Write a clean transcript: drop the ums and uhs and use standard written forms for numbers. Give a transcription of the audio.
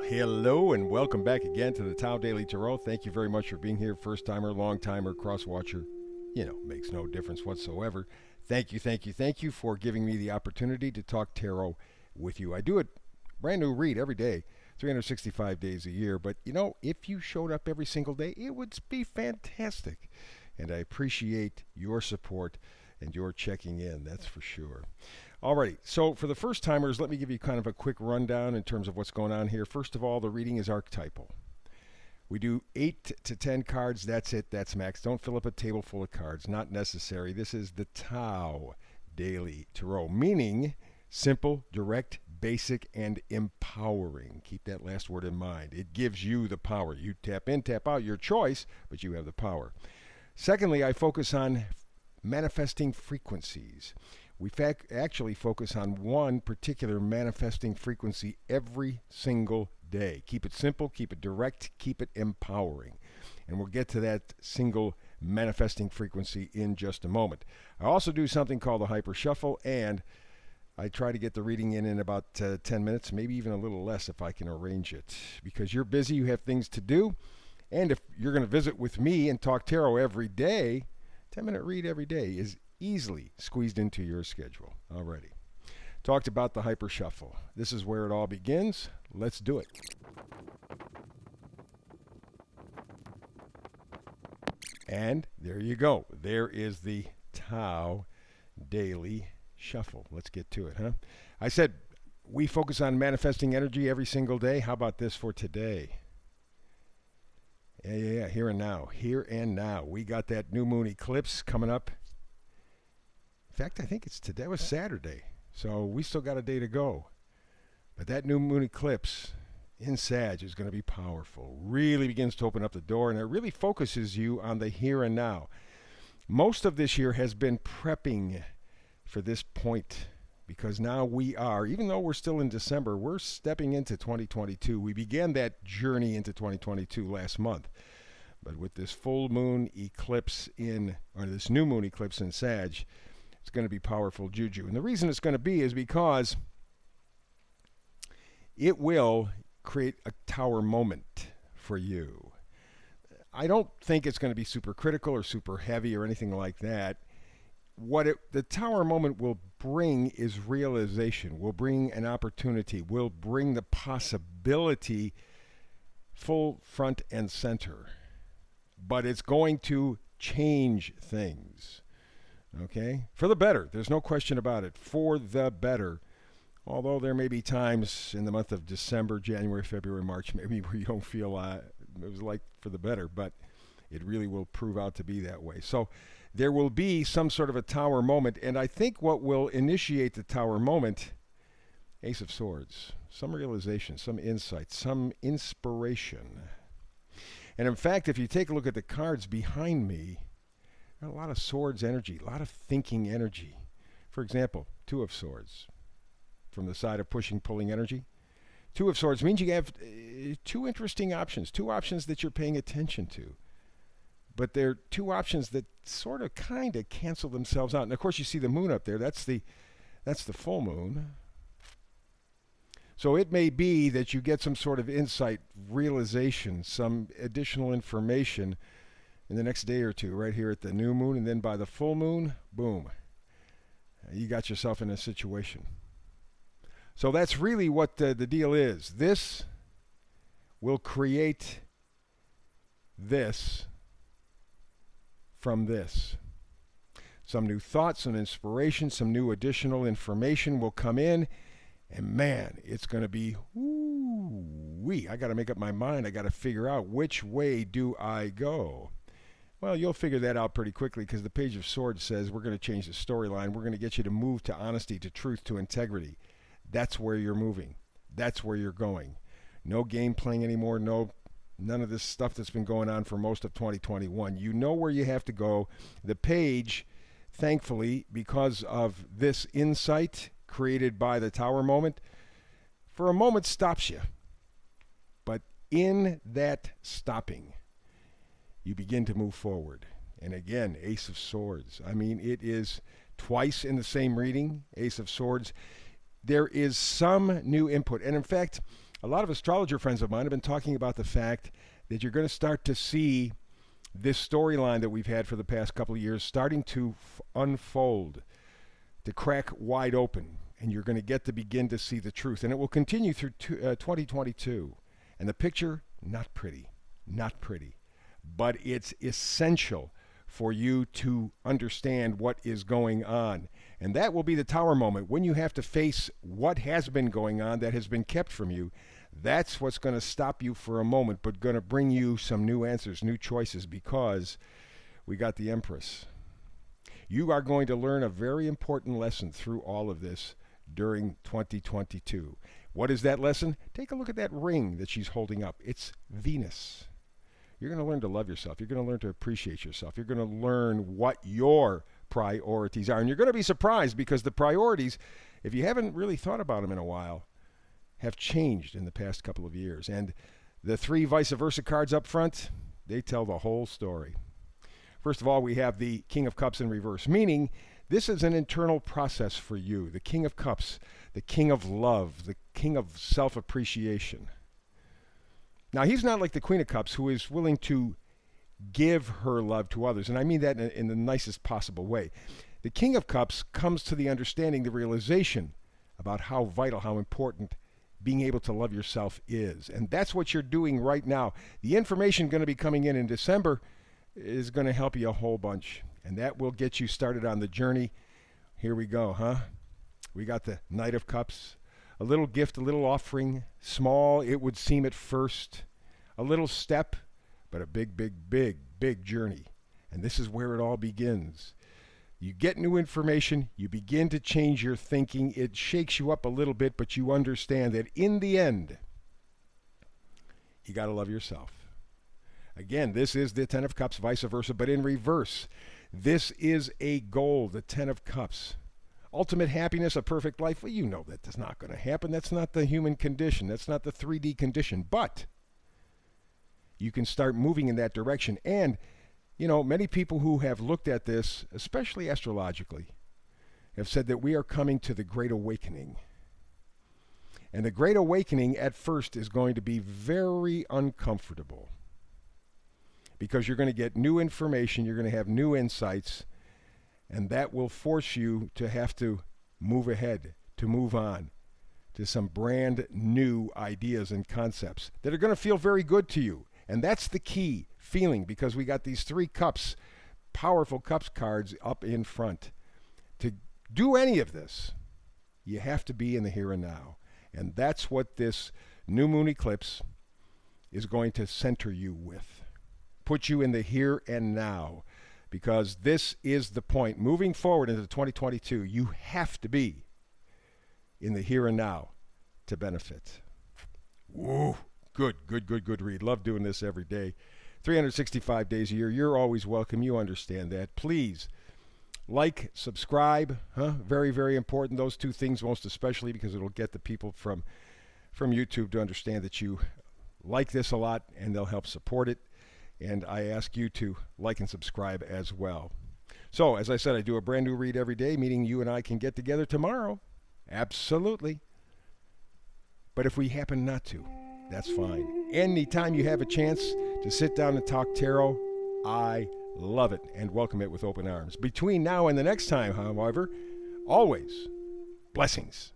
Hello and welcome back again to the Tao Daily Tarot. Thank you very much for being here. First timer, long timer, cross watcher. Makes no difference whatsoever. Thank you for giving me the opportunity to talk tarot with you. I do a brand new read every day, 365 days a year. But if you showed up every single day, it would be fantastic. And I appreciate your support and your checking in, that's for sure. Alrighty, so for the first timers, let me give you kind of a quick rundown in terms of what's going on here. First of all, the reading is archetypal. We do 8 to 10 cards, that's it, that's max. Don't fill up a table full of cards, not necessary. This is the Tao Daily Tarot, meaning simple, direct, basic, and empowering. Keep that last word in mind. It gives you the power. You tap in, tap out, your choice, but you have the power. Secondly, I focus on manifesting frequencies. We actually focus on one particular manifesting frequency every single day. Keep it simple, keep it direct, keep it empowering. And we'll get to that single manifesting frequency in just a moment. I also do something called the Hyper Shuffle, and I try to get the reading in about 10 minutes, maybe even a little less if I can arrange it. Because you're busy, you have things to do, and if you're going to visit with me and talk tarot every day, 10-minute read every day is easily squeezed into your schedule already. Talked about the Hyper Shuffle. This is where it all begins. Let's do it. And there you go. There is the Tao Daily Shuffle. Let's get to it, huh? I said we focus on manifesting energy every single day. How about this for today? Yeah, here and now. Here and now. We got that new moon eclipse coming up. In fact, I think it's today. It was Saturday, so we still got a day to go. But that new moon eclipse in Sag is going to be powerful. Really begins to open up the door, and it really focuses you on the here and now. Most of this year has been prepping for this point, because now we are, even though we're still in December, we're stepping into 2022. We began that journey into 2022 last month. But with this full moon eclipse this new moon eclipse in Sag, it's going to be powerful juju. And the reason it's going to be is because it will create a tower moment for you. I don't think it's going to be super critical or super heavy or anything like that. The tower moment will bring is realization, will bring an opportunity, will bring the possibility full front and center. But it's going to change things. Okay? For the better. There's no question about it. For the better. Although there may be times in the month of December, January, February, March, maybe where you don't feel it was like for the better, but it really will prove out to be that way. So there will be some sort of a tower moment, and I think what will initiate the tower moment, Ace of Swords, some realization, some insight, some inspiration. And in fact, if you take a look at the cards behind me, a lot of swords energy, a lot of thinking energy. For example, Two of Swords from the side of pushing, pulling energy. Two of Swords means you have two interesting options, two options that you're paying attention to. But they're two options that sort of kind of cancel themselves out. And of course you see the moon up there. That's the full moon. So it may be that you get some sort of insight, realization, some additional information in the next day or two, right here at the new moon, and then by the full moon, boom, you got yourself in a situation. So that's really what the deal is. This will create this from this. Some new thoughts, some inspiration, some new additional information will come in, and man, it's going to be, ooh-wee. I got to make up my mind. I got to figure out which way do I go. Well, you'll figure that out pretty quickly, because the Page of Swords says we're going to change the storyline. We're going to get you to move to honesty, to truth, to integrity. That's where you're moving. That's where you're going. No game playing anymore. None of this stuff that's been going on for most of 2021. You know where you have to go. The page, thankfully, because of this insight created by the tower moment, for a moment stops you. But in that stopping, you begin to move forward. And again, Ace of Swords. I mean, it is twice in the same reading, Ace of Swords. There is some new input. And in fact, A lot of astrologer friends of mine have been talking about the fact that you're going to start to see this storyline that we've had for the past couple of years starting to unfold, to crack wide open, and you're going to get to begin to see the truth. And it will continue through 2022. And the picture, not pretty, but it's essential for you to understand what is going on. And that will be the tower moment when you have to face what has been going on that has been kept from you. That's what's going to stop you for a moment, but going to bring you some new answers, new choices, because we got the Empress. You are going to learn a very important lesson through all of this during 2022. What is that lesson? Take a look at that ring that she's holding up. It's Venus. You're going to learn to love yourself. You're going to learn to appreciate yourself. You're going to learn what your priorities are. And you're going to be surprised because the priorities, if you haven't really thought about them in a while, have changed in the past couple of years. And the 3 vice versa cards up front, they tell the whole story. First of all, we have the King of Cups in reverse, meaning this is an internal process for you. The King of Cups, the King of Love, the King of Self-Appreciation. Now, he's not like the Queen of Cups, who is willing to give her love to others, and I mean that in the nicest possible way. The King of Cups comes to the understanding, the realization about how vital, how important being able to love yourself is. And that's what you're doing right now. The information going to be coming in December is going to help you a whole bunch, and that will get you started on the journey. Here we go, huh? We got the Knight of Cups. A little gift, a little offering, small, it would seem at first. A little step, but a big, big, big, big journey. And this is where it all begins. You get new information, you begin to change your thinking. It shakes you up a little bit, but you understand that in the end, you got to love yourself. Again, this is the 10 of Cups, vice versa, but in reverse. This is a goal, the 10 of Cups. Ultimate happiness, a perfect life. Well, you know that that's not going to happen. That's not the human condition. That's not the 3D condition. But you can start moving in that direction. And, you know, many people who have looked at this, especially astrologically, have said that we are coming to the Great Awakening. And the Great Awakening at first is going to be very uncomfortable because you're going to get new information, you're going to have new insights, and that will force you to have to move ahead, to move on to some brand new ideas and concepts that are going to feel very good to you. And that's the key, feeling, because we got these 3 cups, powerful cups cards up in front. To do any of this, you have to be in the here and now. And that's what this new moon eclipse is going to center you with. Put you in the here and now. Because this is the point. Moving forward into 2022, you have to be in the here and now to benefit. Woo! Good read. Love doing this every day. 365 days a year. You're always welcome. You understand that. Please like, subscribe. Very, very important. Those 2 things most especially, because it'll get the people from YouTube to understand that you like this a lot, and they'll help support it. And I ask you to like and subscribe as well. So, as I said, I do a brand new read every day, meaning you and I can get together tomorrow. Absolutely. But if we happen not to, that's fine. Anytime you have a chance to sit down and talk tarot, I love it and welcome it with open arms. Between now and the next time, however, always blessings.